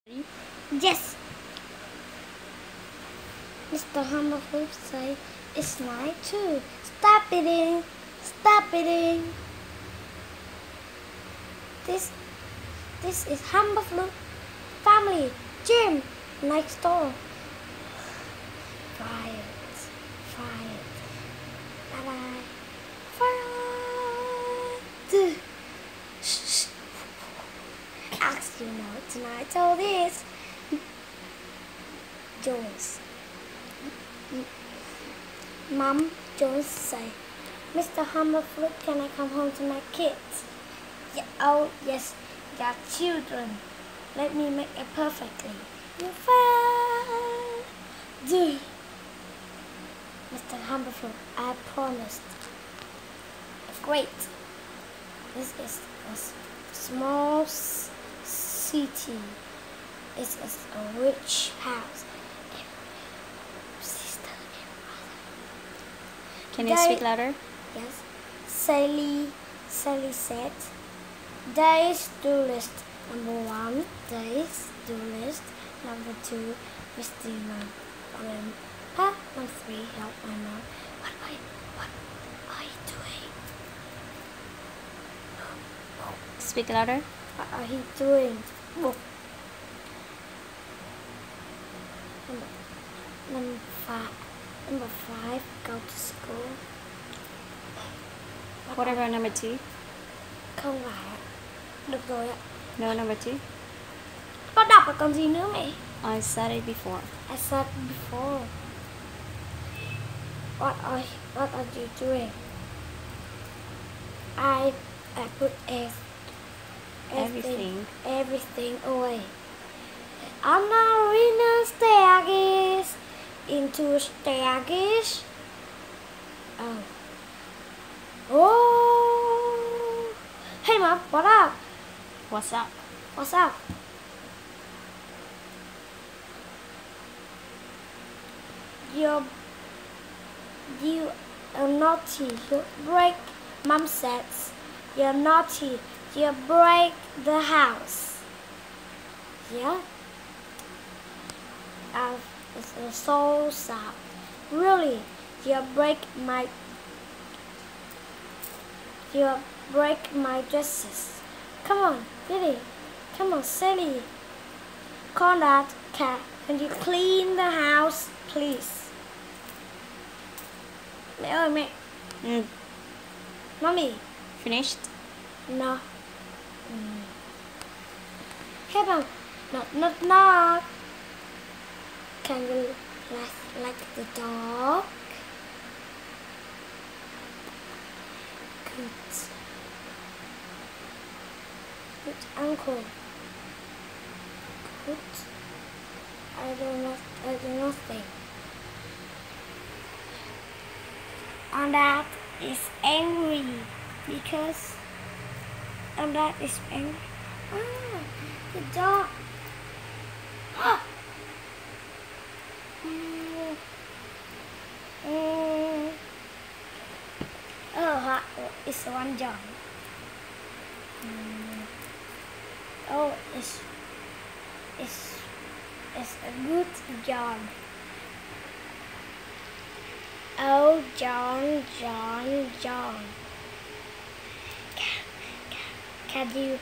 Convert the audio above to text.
Yes. Mr. Humberflip say it's night too. Stop eating. Stop eating. This is Humberflip family gym next door. Fired. Bye bye. Fired. As you know, tonight all this. Jones. Mom Jones say, Mr. Humberflip, can I come home to my kids? Yeah, oh yes, your children. Let me make it perfectly. You failed. Mr. Humberflip, I promised. Great. This is a small city. This is a rich house. Can you speak louder? Yes. Sally said, there is to list. Number 1, there is to list. Number 2, Mr. Grandpa. Number 3, help my mom. What are you doing? Speak louder. What are you doing? Number 5, go to school. What about number 2? Không phải ạ. Được rồi ạ. No, number 2. Con đọc rồi còn gì nữa mẹ? I said it before. I said before. What are you doing? I put everything away. I'm not in a staircase. Into a staircase. Oh. Hey Mom, what up? What's up? What's up? You are naughty. You break. Mom says you're naughty. You break the house. Yeah. It's so sad. Really, you break my dresses. Come on, Billy. Come on, Sally. Conrad, can you clean the house, please? Mẹ ơi mẹ. Mommy. Finished? No. Hey mom. Knock. Can you like the dog? Good uncle. Good. I do nothing. And Dad is angry because Dad is angry. The dog. It's one John. Oh, it's a good John. Oh, John. Can you